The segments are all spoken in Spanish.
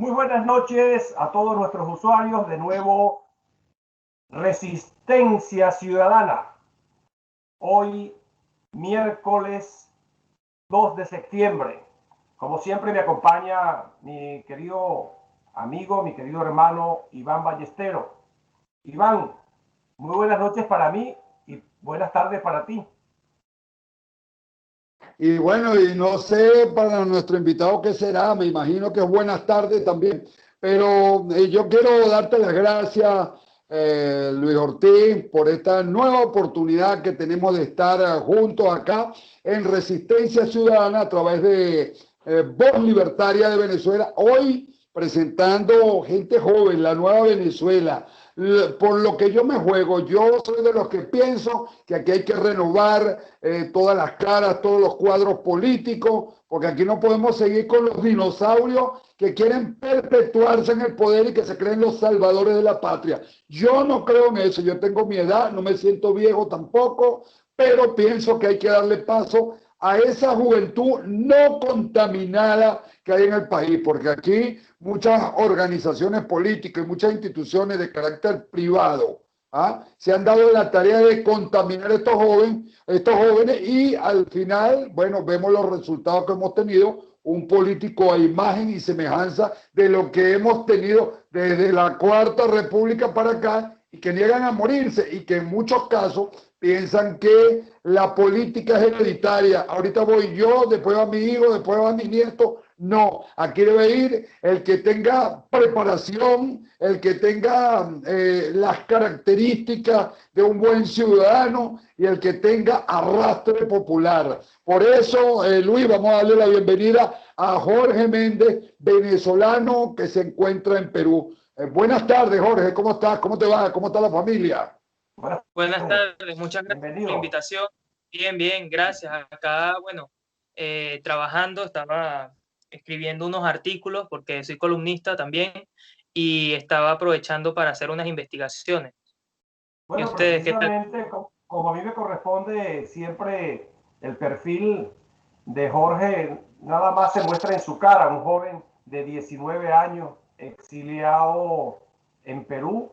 Muy buenas noches a todos nuestros usuarios. De nuevo, Resistencia Ciudadana. Hoy, miércoles 2 de septiembre. Como siempre, me acompaña mi querido amigo, mi querido hermano Iván Ballesteros. Iván, muy buenas noches para mí y buenas tardes para ti. Y bueno, y no sé para nuestro invitado qué será, me imagino que es buenas tardes también, pero yo quiero darte las gracias, Luis Ortiz, por esta nueva oportunidad que tenemos de estar juntos acá en Resistencia Ciudadana a través de Voz Libertaria de Venezuela, hoy presentando gente joven, la nueva Venezuela. Por lo que yo me juego, yo soy de los que pienso que aquí hay que renovar todas las caras, todos los cuadros políticos, porque aquí no podemos seguir con los dinosaurios que quieren perpetuarse en el poder y que se creen los salvadores de la patria. Yo no creo en eso, yo tengo mi edad, no me siento viejo tampoco, pero pienso que hay que darle paso a esa juventud no contaminada que hay en el país, porque aquí muchas organizaciones políticas y muchas instituciones de carácter privado se han dado la tarea de contaminar a estos jóvenes y al final, bueno, vemos los resultados que hemos tenido, un político a imagen y semejanza de lo que hemos tenido desde la Cuarta República para acá y que niegan a morirse y que en muchos casos piensan que la política es hereditaria. Ahorita voy yo, después va mi hijo, después va mi nieto. No, aquí debe ir el que tenga preparación, el que tenga las características de un buen ciudadano y el que tenga arrastre popular. Por eso, Luis, vamos a darle la bienvenida a Jorge Méndez, venezolano que se encuentra en Perú. Buenas tardes, Jorge, ¿cómo estás? ¿Cómo te va? ¿Cómo está la familia? Buenas tardes, muchas gracias Bienvenido. por la invitación. Bien, gracias. Acá, bueno, trabajando, estaba escribiendo unos artículos porque soy columnista también y estaba aprovechando para hacer unas investigaciones. Bueno, ¿Y ustedes qué tal? precisamente como a mí me corresponde siempre el perfil de Jorge, nada más se muestra en su cara, un joven de 19 años exiliado en Perú,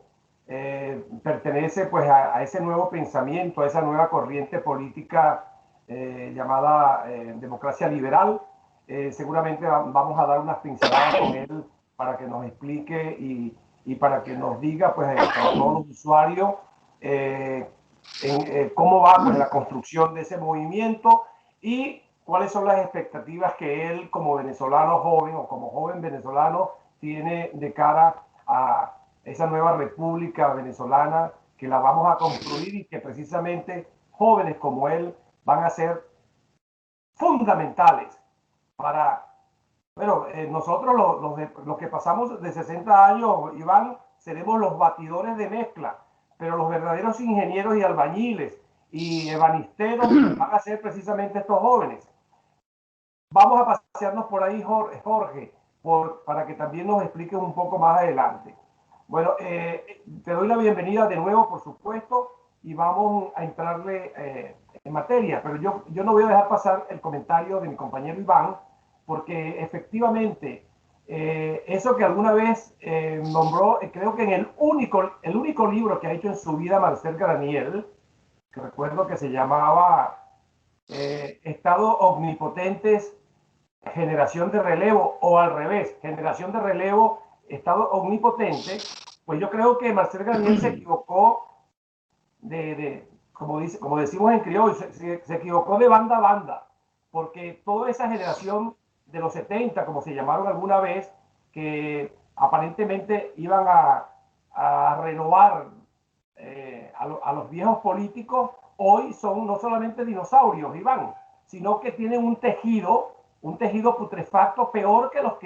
pertenece pues a ese nuevo pensamiento, a esa nueva corriente política llamada democracia liberal. Seguramente vamos a dar unas pinceladas con él para que nos explique y para que nos diga pues a todos los usuarios cómo va pues, la construcción de ese movimiento y cuáles son las expectativas que él como venezolano joven o como joven venezolano tiene de cara a esa nueva república venezolana que la vamos a construir y que precisamente jóvenes como él van a ser fundamentales para, bueno, nosotros los que pasamos de 60 años, Iván, seremos los batidores de mezcla, pero los verdaderos ingenieros y albañiles y ebanisteros van a ser precisamente estos jóvenes. Vamos a pasearnos por ahí, Jorge, para que también nos expliques un poco más adelante. Bueno, te doy la bienvenida de nuevo, por supuesto, y vamos a entrarle en materia, pero yo no voy a dejar pasar el comentario de mi compañero Iván, porque efectivamente eso que alguna vez nombró, creo que en el único libro que ha hecho en su vida Marcel Graniel, que recuerdo que se llamaba Estados Omnipotentes, Generación de Relevo, o al revés, Generación de Relevo, Estado Omnipotente, pues yo creo que Marcel Graniel se equivocó como decimos en criollo, se equivocó de banda a banda, porque toda esa generación de los 70, como se llamaron alguna vez, que aparentemente iban a renovar a los viejos políticos, hoy son no solamente dinosaurios, Iván, sino que tienen un tejido putrefacto peor que los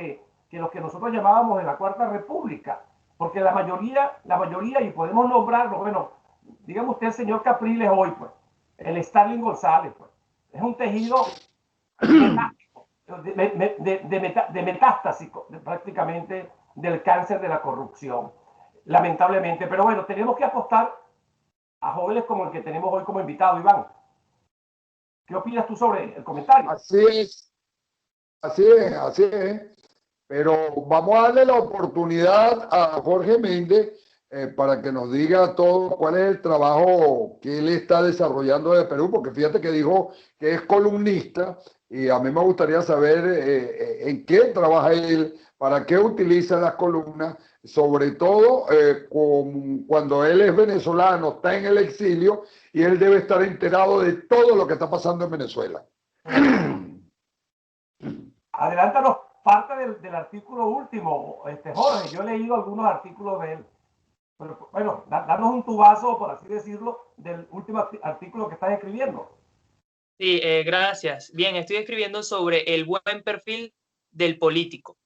que nosotros llamábamos en la Cuarta República, porque la mayoría, y podemos nombrarlo, bueno, dígame usted el señor Capriles hoy, pues, el Stalin González, pues, es un tejido metástico, de metástasis prácticamente del cáncer de la corrupción, lamentablemente. Pero bueno, tenemos que apostar a jóvenes como el que tenemos hoy como invitado, Iván. ¿Qué opinas tú sobre el comentario? Así es, así es. pero vamos a darle la oportunidad a Jorge Méndez para que nos diga todo cuál es el trabajo que él está desarrollando de Perú, porque fíjate que dijo que es columnista y a mí me gustaría saber en qué trabaja él, para qué utiliza las columnas, sobre todo cuando él es venezolano, está en el exilio y él debe estar enterado de todo lo que está pasando en Venezuela. Adelántanos parte del artículo último, Jorge. Yo he leído algunos artículos de él. Pero bueno, danos un tubazo, por así decirlo, del último artículo que estás escribiendo. Sí, gracias. Bien, estoy escribiendo sobre el buen perfil del político.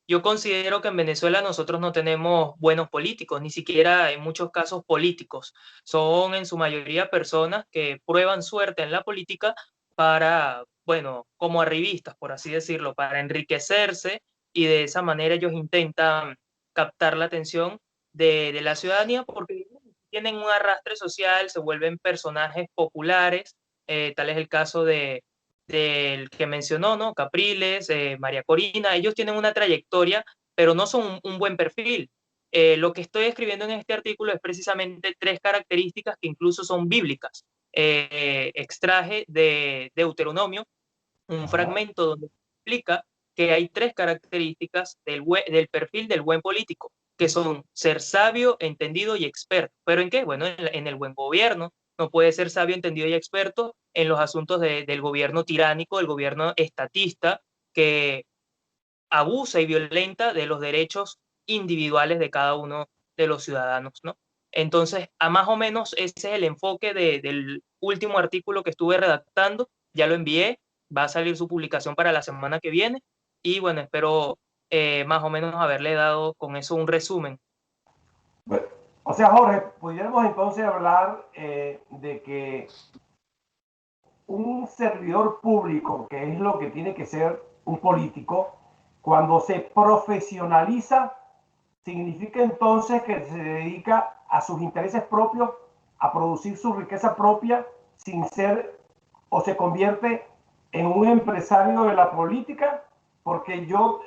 Yo considero que en Venezuela nosotros no tenemos buenos políticos, ni siquiera en muchos casos políticos. Son en su mayoría personas que prueban suerte en la política para, bueno, como arribistas, por así decirlo, para enriquecerse y de esa manera ellos intentan captar la atención de la ciudadanía porque tienen un arrastre social, se vuelven personajes populares, tal es el caso del que mencionó, ¿no? Capriles, María Corina, ellos tienen una trayectoria, pero no son un buen perfil. Lo que estoy escribiendo en este artículo es precisamente tres características que incluso son bíblicas. Extraje de Deuteronomio un fragmento donde explica que hay tres características del perfil del buen político, que son ser sabio, entendido y experto. ¿Pero en qué? Bueno, en el buen gobierno. No puede ser sabio, entendido y experto en los asuntos del gobierno tiránico, del gobierno estatista, que abusa y violenta de los derechos individuales de cada uno de los ciudadanos, ¿no? Entonces, a más o menos ese es el enfoque del último artículo que estuve redactando, ya lo envié, va a salir su publicación para la semana que viene y bueno, espero más o menos haberle dado con eso un resumen. Bueno, o sea, Jorge, pudiéramos entonces hablar de que un servidor público, que es lo que tiene que ser un político, cuando se profesionaliza, significa entonces que se dedica a sus intereses propios, a producir su riqueza propia, sin ser o se convierte en un empresario de la política, porque yo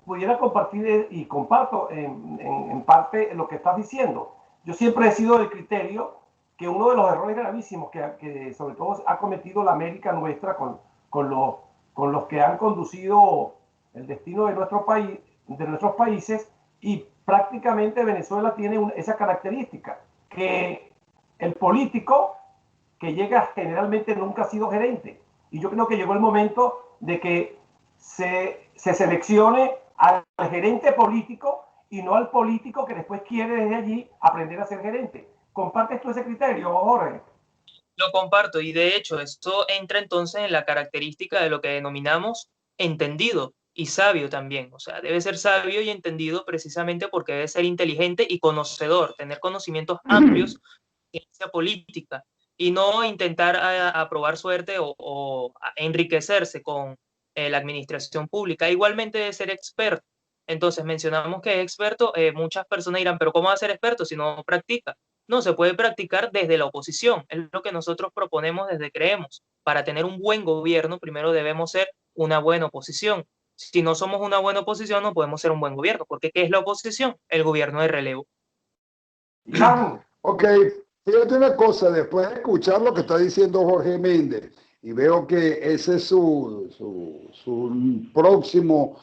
pudiera compartir y comparto en parte lo que estás diciendo. Yo siempre he sido del criterio que uno de los errores gravísimos que sobre todo ha cometido la América nuestra con los que han conducido el destino de nuestro país, de nuestros países, y prácticamente Venezuela tiene esa característica, que el político que llega generalmente nunca ha sido gerente. Y yo creo que llegó el momento de que se seleccione al gerente político y no al político que después quiere desde allí aprender a ser gerente. ¿Compartes tú ese criterio, Jorge? Lo comparto y de hecho esto entra entonces en la característica de lo que denominamos entendido y sabio también. O sea, debe ser sabio y entendido precisamente porque debe ser inteligente y conocedor, tener conocimientos amplios de ciencia política y no intentar a probar suerte o a enriquecerse con la administración pública. Igualmente debe ser experto. Entonces mencionamos que es experto, muchas personas dirán, pero ¿cómo va a ser experto si no practica? No, se puede practicar desde la oposición, es lo que nosotros proponemos desde Creemos. Para tener un buen gobierno, primero debemos ser una buena oposición. Si no somos una buena oposición, no podemos ser un buen gobierno, porque ¿qué es la oposición? El gobierno de relevo. Iván. Ok, fíjate una cosa, después de escuchar lo que está diciendo Jorge Méndez, y veo que ese es su próximo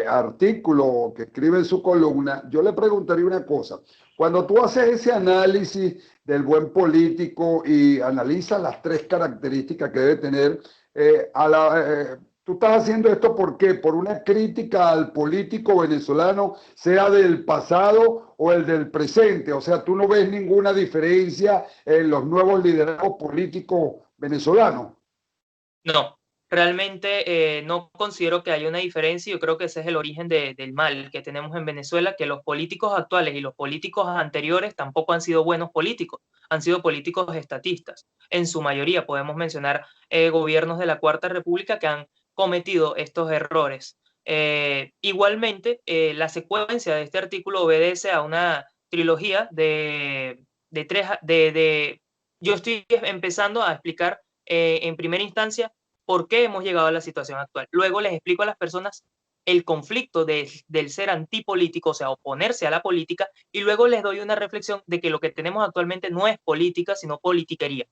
artículo que escribe en su columna, yo le preguntaría una cosa. Cuando tú haces ese análisis del buen político y analizas las tres características que debe tener, tú estás haciendo esto ¿por qué? Por una crítica al político venezolano, sea del pasado o el del presente. O sea, tú no ves ninguna diferencia en los nuevos liderazgos políticos venezolanos. No, realmente no considero que haya una diferencia. Yo creo que ese es el origen del mal que tenemos en Venezuela, que los políticos actuales y los políticos anteriores tampoco han sido buenos políticos, han sido políticos estatistas. En su mayoría podemos mencionar gobiernos de la Cuarta República que han cometido estos errores. Igualmente, la secuencia de este artículo obedece a una trilogía de tres, yo estoy empezando a explicar en primera instancia por qué hemos llegado a la situación actual. Luego les explico a las personas el conflicto del ser antipolítico, o sea, oponerse a la política, y luego les doy una reflexión de que lo que tenemos actualmente no es política, sino politiquería.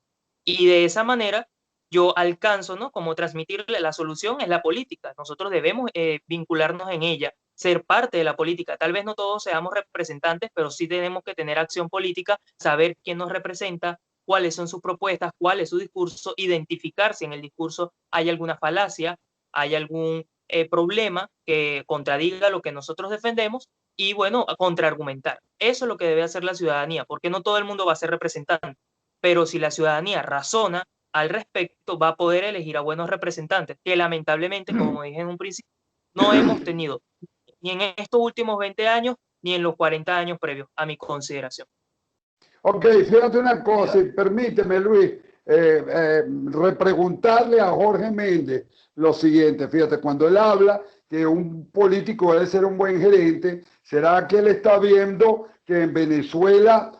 Y de esa manera yo alcanzo, ¿no? Como transmitirle la solución es la política. Nosotros debemos vincularnos en ella, ser parte de la política. Tal vez no todos seamos representantes, pero sí tenemos que tener acción política, saber quién nos representa, cuáles son sus propuestas, cuál es su discurso, identificar si en el discurso hay alguna falacia, hay algún problema que contradiga lo que nosotros defendemos y, bueno, contraargumentar. Eso es lo que debe hacer la ciudadanía, porque no todo el mundo va a ser representante, pero si la ciudadanía razona al respecto, va a poder elegir a buenos representantes, que lamentablemente, como dije en un principio, no hemos tenido ni en estos últimos 20 años ni en los 40 años previos, a mi consideración. Ok, fíjate una cosa, y permíteme, Luis, repreguntarle a Jorge Méndez lo siguiente. Fíjate, cuando él habla que un político debe ser un buen gerente, ¿será que él está viendo que en Venezuela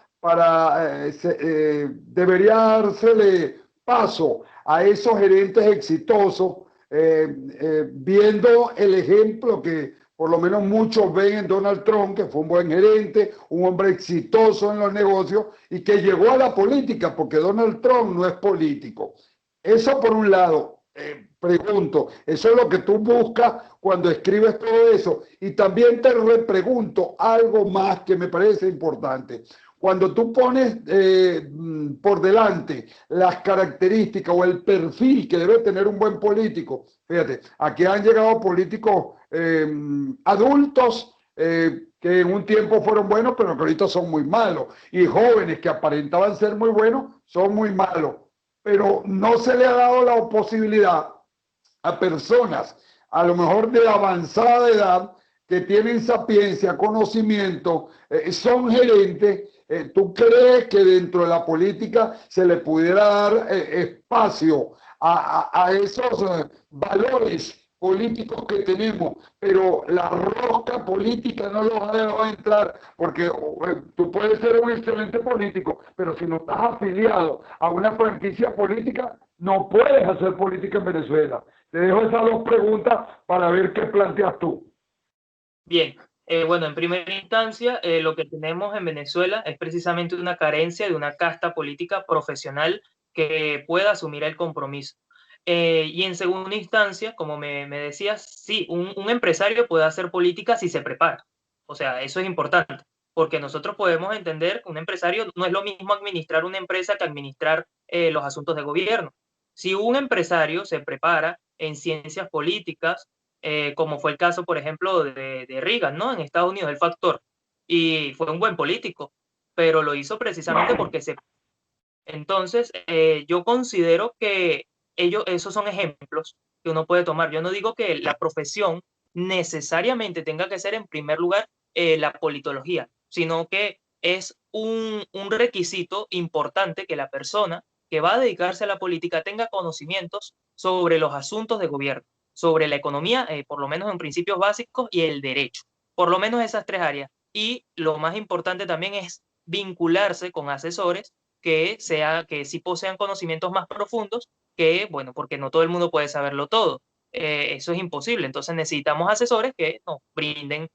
debería dársele paso a esos gerentes exitosos, viendo el ejemplo que por lo menos muchos ven en Donald Trump, que fue un buen gerente, un hombre exitoso en los negocios y que llegó a la política, porque Donald Trump no es político? Eso por un lado. Pregunto, ¿eso es lo que tú buscas cuando escribes todo eso? Y también te repregunto algo más que me parece importante. Cuando tú pones por delante las características o el perfil que debe tener un buen político, fíjate, aquí han llegado políticos adultos que en un tiempo fueron buenos, pero que ahorita son muy malos, y jóvenes que aparentaban ser muy buenos, son muy malos. Pero no se le ha dado la posibilidad a personas, a lo mejor de avanzada edad, que tienen sapiencia, conocimiento, son gerentes. ¿Tú crees que dentro de la política se le pudiera dar espacio a esos valores políticos que tenemos, pero la rosca política no los ha dejado entrar? Porque tú puedes ser un excelente político, pero si no estás afiliado a una franquicia política, no puedes hacer política en Venezuela. Te dejo esas dos preguntas para ver qué planteas tú. Bien, bueno, en primera instancia, lo que tenemos en Venezuela es precisamente una carencia de una casta política profesional que pueda asumir el compromiso. Y en segunda instancia, como me decías, sí, un empresario puede hacer política si se prepara. O sea, eso es importante, porque nosotros podemos entender que un empresario no es lo mismo administrar una empresa que administrar los asuntos de gobierno. Si un empresario se prepara en ciencias políticas, como fue el caso, por ejemplo, de Reagan, ¿no? En Estados Unidos, el factor, y fue un buen político, pero lo hizo precisamente porque se... Entonces, yo considero que esos son ejemplos que uno puede tomar. Yo no digo que la profesión necesariamente tenga que ser en primer lugar la politología, sino que es un requisito importante que la persona que va a dedicarse a la política tenga conocimientos sobre los asuntos de gobierno, sobre la economía, por lo menos en principios básicos, y el derecho, por lo menos esas tres áreas. Y lo más importante también es vincularse con asesores que sí posean conocimientos más profundos, que, bueno, porque no todo el mundo puede saberlo todo. Eso es imposible. Entonces necesitamos asesores que nos brinden,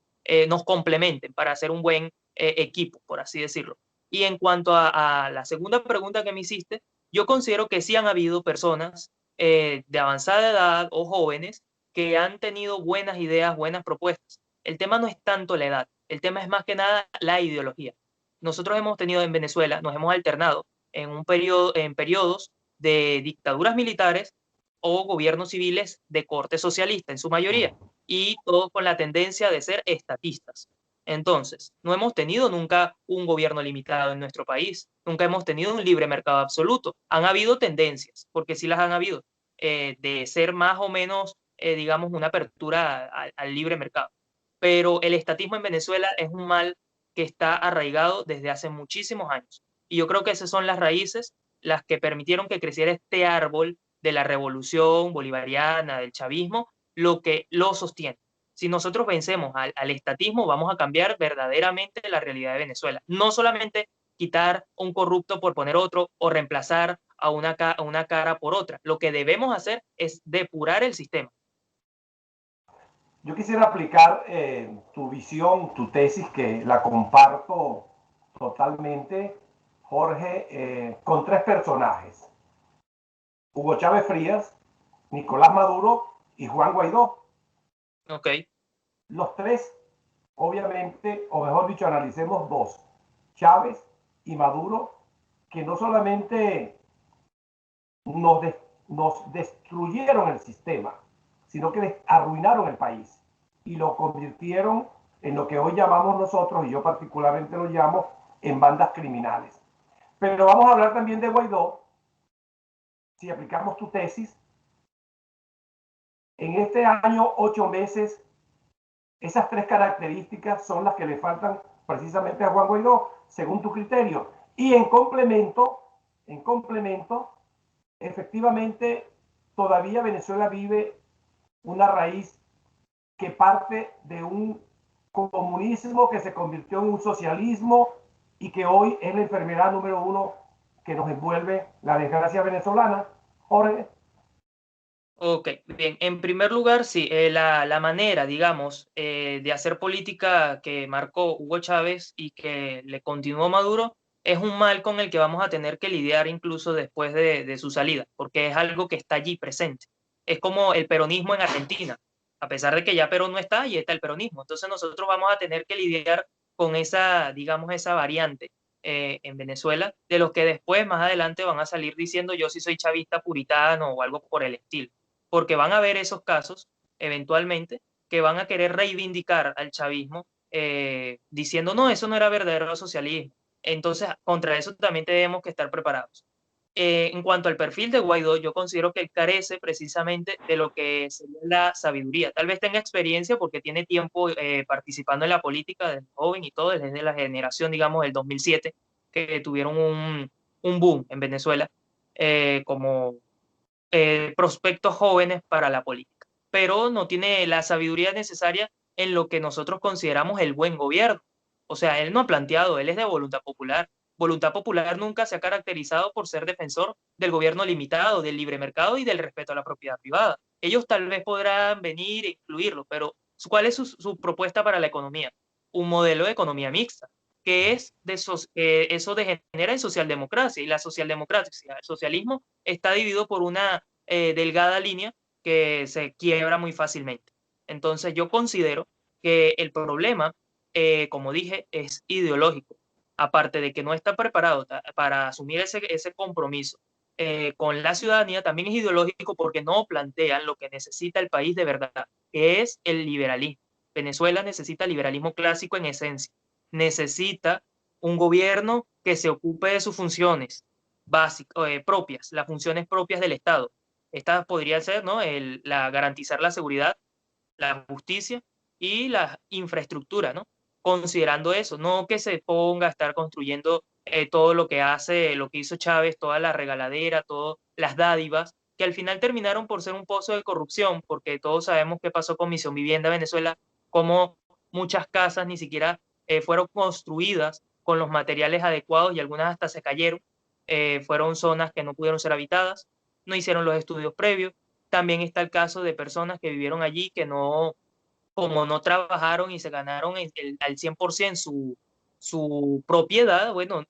nos complementen para hacer un buen equipo, por así decirlo. Y en cuanto a la segunda pregunta que me hiciste, yo considero que sí han habido personas de avanzada edad o jóvenes que han tenido buenas ideas, buenas propuestas. El tema no es tanto la edad, el tema es más que nada la ideología. Nosotros hemos tenido en Venezuela, nos hemos alternado en periodos de dictaduras militares o gobiernos civiles de corte socialista en su mayoría, y todos con la tendencia de ser estatistas. Entonces, no hemos tenido nunca un gobierno limitado en nuestro país, nunca hemos tenido un libre mercado absoluto. Han habido tendencias, porque sí las han habido, de ser más o menos, digamos, una apertura al libre mercado. Pero el estatismo en Venezuela es un mal que está arraigado desde hace muchísimos años. Y yo creo que esas son las raíces las que permitieron que creciera este árbol de la revolución bolivariana, del chavismo, lo que lo sostiene. Si nosotros vencemos al estatismo, vamos a cambiar verdaderamente la realidad de Venezuela. No solamente quitar un corrupto por poner otro o reemplazar a una cara por otra. Lo que debemos hacer es depurar el sistema. yo quisiera aplicar tu visión, tu tesis, que la comparto totalmente, Jorge, con tres personajes: Hugo Chávez Frías, Nicolás Maduro y Juan Guaidó. Ok. Los tres, obviamente, o mejor dicho, analicemos dos: Chávez y Maduro, que no solamente nos, nos destruyeron el sistema, sino que arruinaron el país y lo convirtieron en lo que hoy llamamos nosotros, y yo particularmente lo llamo, en bandas criminales. Pero vamos a hablar también de Guaidó. Si aplicamos tu tesis, en este año, 8 meses, esas tres características son las que le faltan precisamente a Juan Guaidó, según tu criterio. Y en complemento, efectivamente, todavía Venezuela vive una raíz que parte de un comunismo que se convirtió en un socialismo y que hoy es la enfermedad número uno que nos envuelve, la desgracia venezolana. Jorge. Ok, bien. En primer lugar, sí, la manera, digamos, de hacer política que marcó Hugo Chávez y que le continuó Maduro es un mal con el que vamos a tener que lidiar incluso después de su salida, porque es algo que está allí presente. Es como el peronismo en Argentina. A pesar de que ya Perón no está, y está el peronismo. Entonces nosotros vamos a tener que lidiar con esa, digamos, esa variante en Venezuela, de los que después, más adelante, van a salir diciendo yo sí soy chavista puritano o algo por el estilo, porque van a haber esos casos, eventualmente, que van a querer reivindicar al chavismo, diciendo, no, eso no era verdadero socialismo. Entonces, contra eso también tenemos que estar preparados. En cuanto al perfil de Guaidó, yo considero que él carece precisamente de lo que sería la sabiduría. Tal vez tenga experiencia porque tiene tiempo participando en la política desde joven y todo, desde la generación, digamos, del 2007, que tuvieron un boom en Venezuela como prospectos jóvenes para la política, pero no tiene la sabiduría necesaria en lo que nosotros consideramos el buen gobierno. O sea, él no ha planteado, él es de voluntad popular. Voluntad popular nunca se ha caracterizado por ser defensor del gobierno limitado, del libre mercado y del respeto a la propiedad privada. Ellos tal vez podrán venir e incluirlo, pero ¿cuál es su propuesta para la economía? Un modelo de economía mixta, que es eso degenera en socialdemocracia, y la socialdemocracia, el socialismo, está dividido por una delgada línea que se quiebra muy fácilmente. Entonces yo considero que el problema, como dije, es ideológico. Aparte de que no está preparado para asumir ese compromiso con la ciudadanía, también es ideológico porque no plantean lo que necesita el país de verdad, que es el liberalismo. Venezuela necesita liberalismo clásico en esencia. Necesita un gobierno que se ocupe de sus funciones básicas, propias, las funciones propias del Estado. Estas podrían ser, ¿no? Garantizar la seguridad, la justicia y la infraestructura, ¿no? Considerando eso, no que se ponga a estar construyendo todo lo que hace, lo que hizo Chávez, toda la regaladera, todas las dádivas, que al final terminaron por ser un pozo de corrupción, porque todos sabemos qué pasó con Misión Vivienda Venezuela, cómo muchas casas ni siquiera fueron construidas con los materiales adecuados y algunas hasta se cayeron, fueron zonas que no pudieron ser habitadas, no hicieron los estudios previos. También está el caso de personas que vivieron allí que no, como no trabajaron y se ganaron al 100% su propiedad, bueno,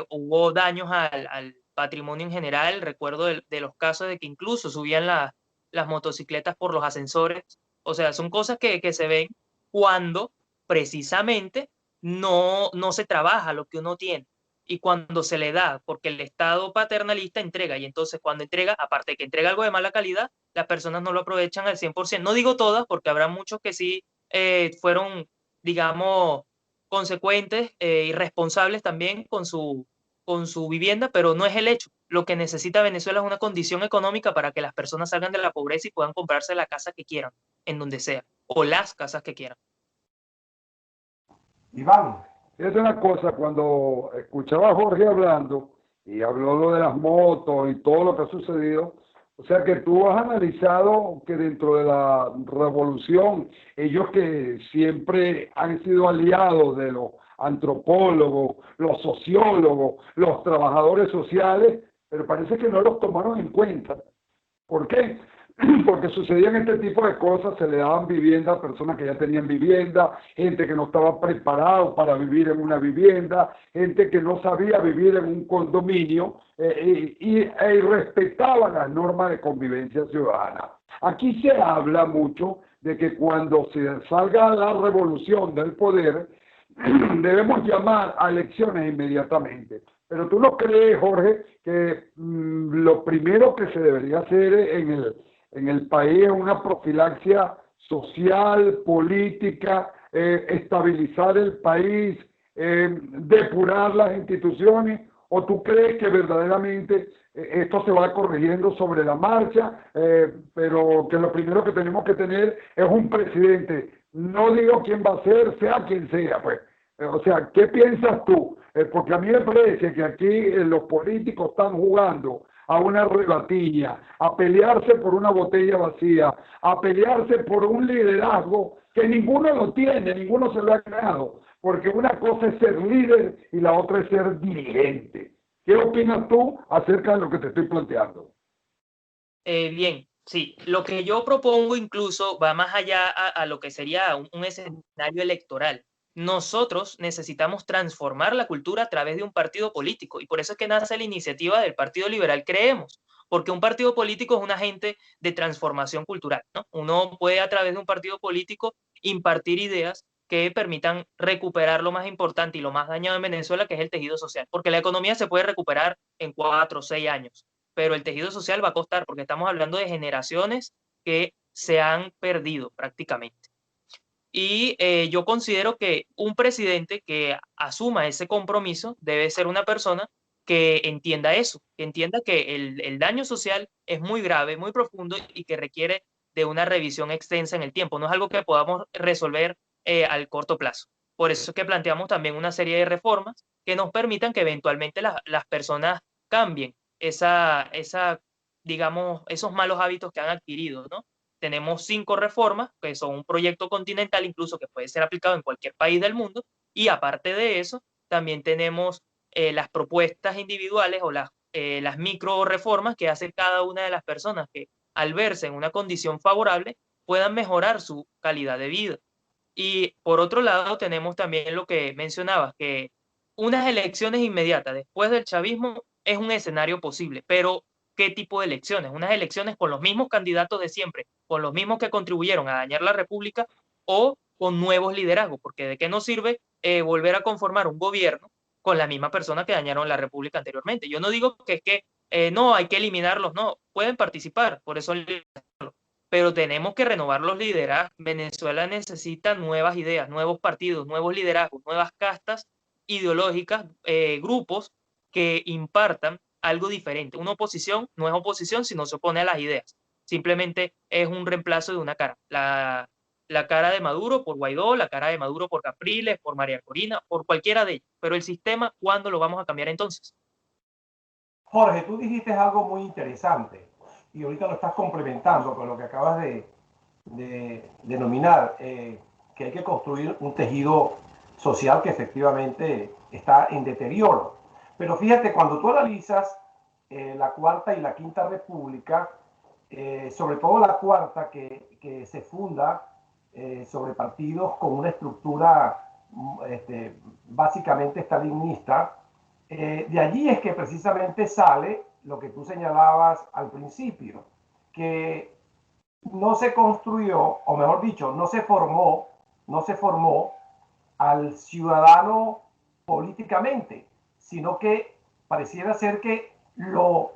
hubo daños al patrimonio en general. Recuerdo de los casos de que incluso subían las motocicletas por los ascensores. O sea, son cosas que se ven cuando precisamente no se trabaja lo que uno tiene y cuando se le da, porque el Estado paternalista entrega, y entonces cuando entrega, aparte de que entrega algo de mala calidad, las personas no lo aprovechan al 100%. No digo todas, porque habrá muchos que sí fueron, digamos, consecuentes y responsables también con su vivienda, pero no es el hecho. Lo que necesita Venezuela es una condición económica para que las personas salgan de la pobreza y puedan comprarse la casa que quieran, en donde sea, o las casas que quieran. Iván. Es una cosa, cuando escuchaba a Jorge hablando y habló lo de las motos y todo lo que ha sucedido, o sea que tú has analizado que dentro de la revolución, ellos que siempre han sido aliados de los antropólogos, los sociólogos, los trabajadores sociales, pero parece que no los tomaron en cuenta. ¿Por qué? porque sucedían este tipo de cosas, se le daban vivienda a personas que ya tenían vivienda, gente que no estaba preparado para vivir en una vivienda, gente que no sabía vivir en un condominio y respetaba las normas de convivencia ciudadana. Aquí se habla mucho de que cuando se salga la revolución del poder, debemos llamar a elecciones inmediatamente. Pero tú no crees, Jorge, que lo primero que se debería hacer en el país es una profilaxia social, política, estabilizar el país, depurar las instituciones, o tú crees que verdaderamente esto se va corrigiendo sobre la marcha, pero que lo primero que tenemos que tener es un presidente? No digo quién va a ser, sea quien sea, pues. O sea, ¿qué piensas tú? Porque a mí me parece que aquí los políticos están jugando a una rebatiña, a pelearse por una botella vacía, a pelearse por un liderazgo que ninguno lo tiene, ninguno se lo ha creado, porque una cosa es ser líder y la otra es ser dirigente. ¿Qué opinas tú acerca de lo que te estoy planteando? Bien, sí, lo que yo propongo incluso va más allá a lo que sería un escenario electoral. Nosotros necesitamos transformar la cultura a través de un partido político y por eso es que nace la iniciativa del Partido Liberal Creemos, porque un partido político es un agente de transformación cultural, ¿no? Uno puede a través de un partido político impartir ideas que permitan recuperar lo más importante y lo más dañado en Venezuela, que es el tejido social, porque la economía se puede recuperar en 4 o 6 años, pero el tejido social va a costar porque estamos hablando de generaciones que se han perdido prácticamente. Y yo considero que un presidente que asuma ese compromiso debe ser una persona que entienda eso, que entienda que el daño social es muy grave, muy profundo y que requiere de una revisión extensa en el tiempo. No es algo que podamos resolver al corto plazo. Por eso es que planteamos también una serie de reformas que nos permitan que eventualmente las personas cambien digamos, esos malos hábitos que han adquirido, ¿no? Tenemos 5 reformas, que son un proyecto continental incluso que puede ser aplicado en cualquier país del mundo, y aparte de eso, también tenemos las propuestas individuales o las micro reformas que hace cada una de las personas que al verse en una condición favorable puedan mejorar su calidad de vida. Y por otro lado, tenemos también lo que mencionabas, que unas elecciones inmediatas después del chavismo es un escenario posible, pero ¿qué tipo de elecciones? Unas elecciones con los mismos candidatos de siempre, con los mismos que contribuyeron a dañar la República o con nuevos liderazgos, porque ¿de qué nos sirve volver a conformar un gobierno con la misma persona que dañaron la República anteriormente? Yo no digo que es que no, hay que eliminarlos, no, pueden participar, por eso pero tenemos que renovar los liderazgos. Venezuela necesita nuevas ideas, nuevos partidos, nuevos liderazgos, nuevas castas ideológicas, grupos que impartan algo diferente. Una oposición no es oposición si no se opone a las ideas. Simplemente es un reemplazo de una cara. La cara de Maduro por Guaidó, la cara de Maduro por Capriles, por María Corina, por cualquiera de ellos. Pero el sistema, ¿cuándo lo vamos a cambiar entonces? Jorge, tú dijiste algo muy interesante y ahorita lo estás complementando con lo que acabas de denominar, que hay que construir un tejido social que efectivamente está en deterioro. Pero fíjate, cuando tú analizas la Cuarta y la Quinta República, sobre todo la Cuarta, que se funda sobre partidos con una estructura básicamente stalinista, de allí es que precisamente sale lo que tú señalabas al principio, que no se construyó, o mejor dicho, no se formó al ciudadano políticamente, sino que pareciera ser que lo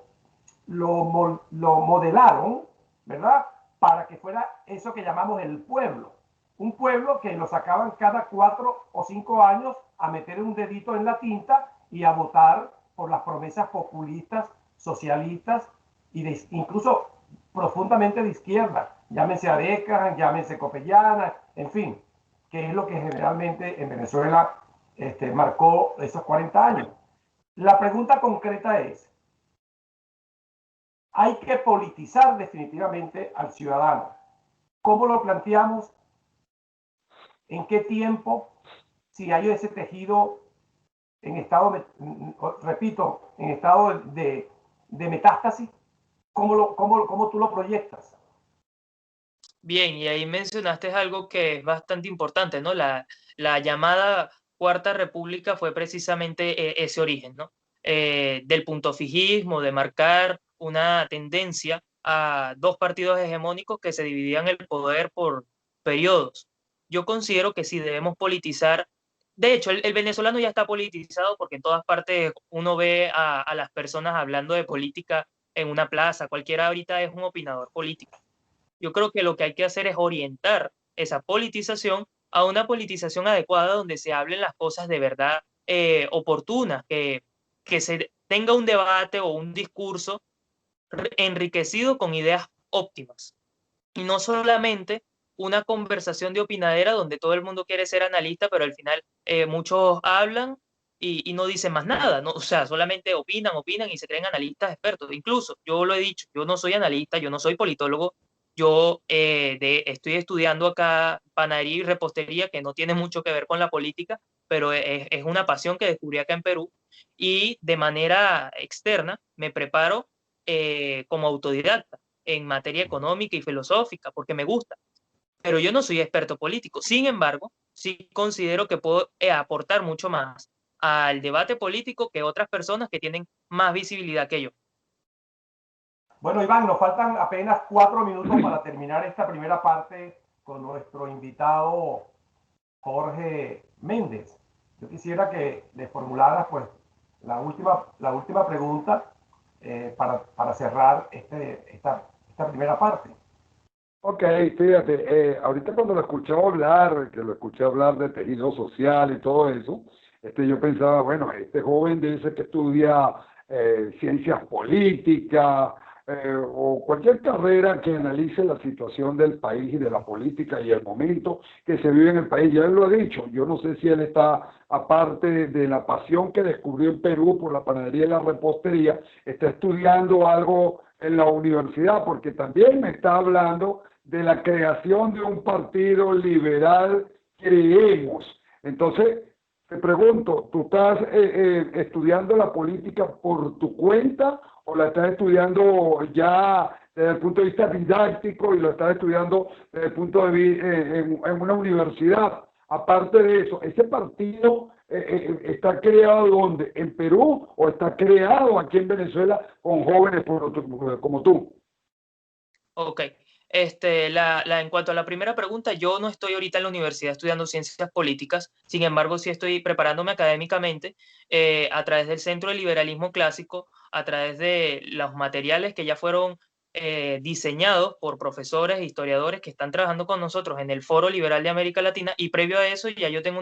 modelaron, ¿verdad? Para que fuera eso que llamamos el pueblo. Un pueblo que lo sacaban cada 4 o 5 años a meter un dedito en la tinta y a votar por las promesas populistas, socialistas y incluso profundamente de izquierda. Llámense Areca, llámense Copellana, en fin, que es lo que generalmente en Venezuela marcó esos 40 años. La pregunta concreta es, hay que politizar definitivamente al ciudadano. ¿Cómo lo planteamos? ¿En qué tiempo? Si hay ese tejido en estado, repito, en estado de metástasis, ¿cómo tú lo proyectas? Bien, y ahí mencionaste algo que es bastante importante, ¿no? La llamada Cuarta República fue precisamente ese origen, ¿no? Del puntofijismo, de marcar una tendencia a dos partidos hegemónicos que se dividían el poder por periodos. Yo considero que sí debemos politizar. De hecho, el venezolano ya está politizado porque en todas partes uno ve a las personas hablando de política en una plaza. Cualquiera ahorita es un opinador político. Yo creo que lo que hay que hacer es orientar esa politización a una politización adecuada donde se hablen las cosas de verdad oportunas, que se tenga un debate o un discurso enriquecido con ideas óptimas y no solamente una conversación de opinadera donde todo el mundo quiere ser analista, pero al final muchos hablan y no dicen más nada, ¿no? O sea, solamente opinan y se creen analistas expertos. Incluso yo lo he dicho, yo no soy analista, yo no soy politólogo, yo estoy estudiando acá panadería y repostería, que no tiene mucho que ver con la política, pero es una pasión que descubrí acá en Perú y de manera externa me preparo como autodidacta en materia económica y filosófica, porque me gusta, pero yo no soy experto político. Sin embargo, sí considero que puedo aportar mucho más al debate político que otras personas que tienen más visibilidad que yo. Bueno, Iván, nos faltan apenas 4 minutos para terminar esta primera parte con nuestro invitado Jorge Méndez. Yo quisiera que le formularas pues la última pregunta para cerrar esta primera parte. Ok, fíjate, ahorita cuando lo escuchaba hablar, que lo escuché hablar de tejido social y todo eso, yo pensaba, bueno, este joven debe ser que estudia ciencias políticas o cualquier carrera que analice la situación del país y de la política y el momento que se vive en el país. Ya él lo ha dicho, yo no sé si él está, aparte de la pasión que descubrió en Perú por la panadería y la repostería, está estudiando algo en la universidad, porque también me está hablando de la creación de un partido liberal, creemos. Entonces, te pregunto, ¿tú estás estudiando la política por tu cuenta o la estás estudiando ya desde el punto de vista didáctico y lo estás estudiando desde el punto de vista en una universidad? Aparte de eso, ¿ese partido está creado dónde? ¿En Perú o está creado aquí en Venezuela con jóvenes como tú? Ok. En cuanto a la primera pregunta, yo no estoy ahorita en la universidad estudiando ciencias políticas, sin embargo, sí estoy preparándome académicamente a través del Centro de Liberalismo Clásico, a través de los materiales que ya fueron diseñados por profesores e historiadores que están trabajando con nosotros en el Foro Liberal de América Latina, y previo a eso ya yo tengo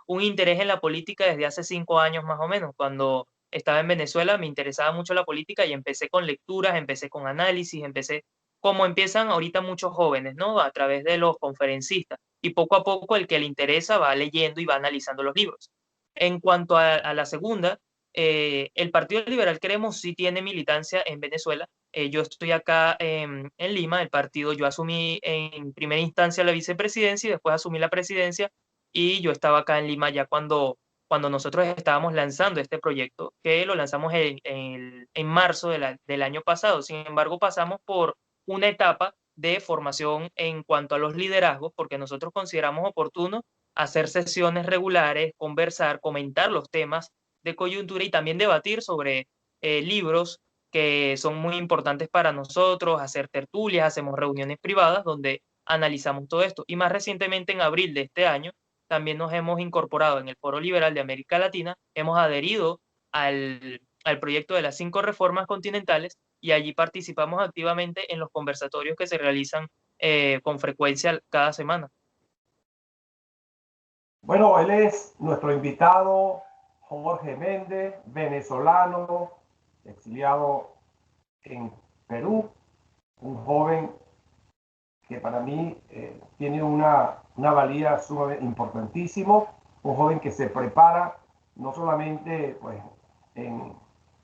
un interés en la política desde hace 5 años más o menos. Cuando estaba en Venezuela me interesaba mucho la política y empecé con lecturas, empecé con análisis, empecé como empiezan ahorita muchos jóvenes, ¿no? A través de los conferencistas. Y poco a poco el que le interesa va leyendo y va analizando los libros. En cuanto a la segunda, el Partido Liberal Queremos sí tiene militancia en Venezuela. Yo estoy acá en Lima, el partido, yo asumí en primera instancia la vicepresidencia y después asumí la presidencia y yo estaba acá en Lima ya cuando nosotros estábamos lanzando este proyecto, que lo lanzamos en marzo del año pasado. Sin embargo, pasamos por una etapa de formación en cuanto a los liderazgos, porque nosotros consideramos oportuno hacer sesiones regulares, conversar, comentar los temas de coyuntura y también debatir sobre libros que son muy importantes para nosotros, hacer tertulias, hacemos reuniones privadas donde analizamos todo esto. Y más recientemente, en abril de este año, también nos hemos incorporado en el Foro Liberal de América Latina, hemos adherido al proyecto de las 5 reformas continentales y allí participamos activamente en los conversatorios que se realizan con frecuencia cada semana. Bueno, él es nuestro invitado, Jorge Méndez, venezolano, exiliado en Perú, un joven que para mí tiene una valía sumamente importantísimo, un joven que se prepara no solamente pues, en,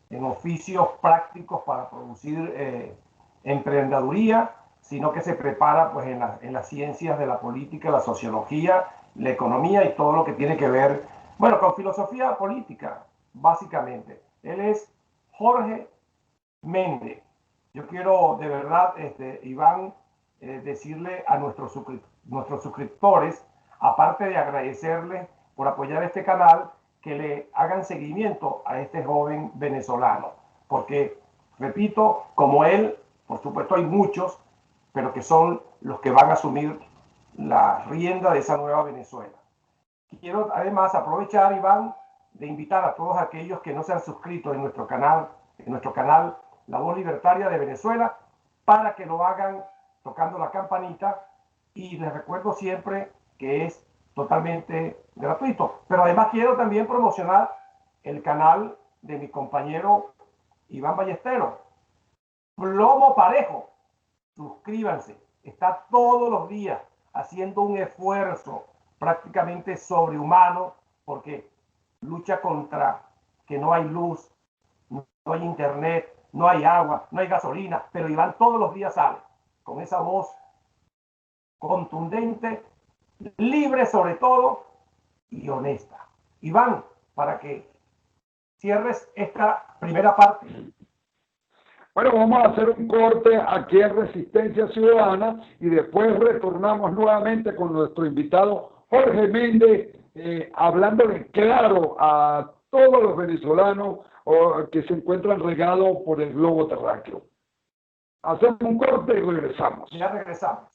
en oficios prácticos para producir emprendeduría, sino que se prepara pues, en las ciencias de la política, la sociología, la economía y todo lo que tiene que ver, bueno, con filosofía política, básicamente. Él es Jorge Méndez. Yo quiero de verdad, Iván, decirle a nuestros suscriptores, aparte de agradecerles por apoyar este canal, que le hagan seguimiento a este joven venezolano. Porque, repito, como él, por supuesto hay muchos, pero que son los que van a asumir la rienda de esa nueva Venezuela. Quiero además aprovechar, Iván, de invitar a todos aquellos que no se han suscrito en nuestro canal La Voz Libertaria de Venezuela, para que lo hagan tocando la campanita, y les recuerdo siempre que es totalmente gratuito. Pero además quiero también promocionar el canal de mi compañero Iván Ballesteros, Plomo Parejo. Suscríbanse, está todos los días haciendo un esfuerzo prácticamente sobrehumano, porque lucha contra que no hay luz, no hay internet, no hay agua, no hay gasolina, pero Iván todos los días sale con esa voz contundente, libre sobre todo y honesta. Iván, para que cierres esta primera parte. Bueno, vamos a hacer un corte aquí en Resistencia Ciudadana y después retornamos nuevamente con nuestro invitado Jorge Méndez, hablándole claro a todos los venezolanos que se encuentran regados por el globo terráqueo. Hacemos un corte y regresamos. Ya regresamos.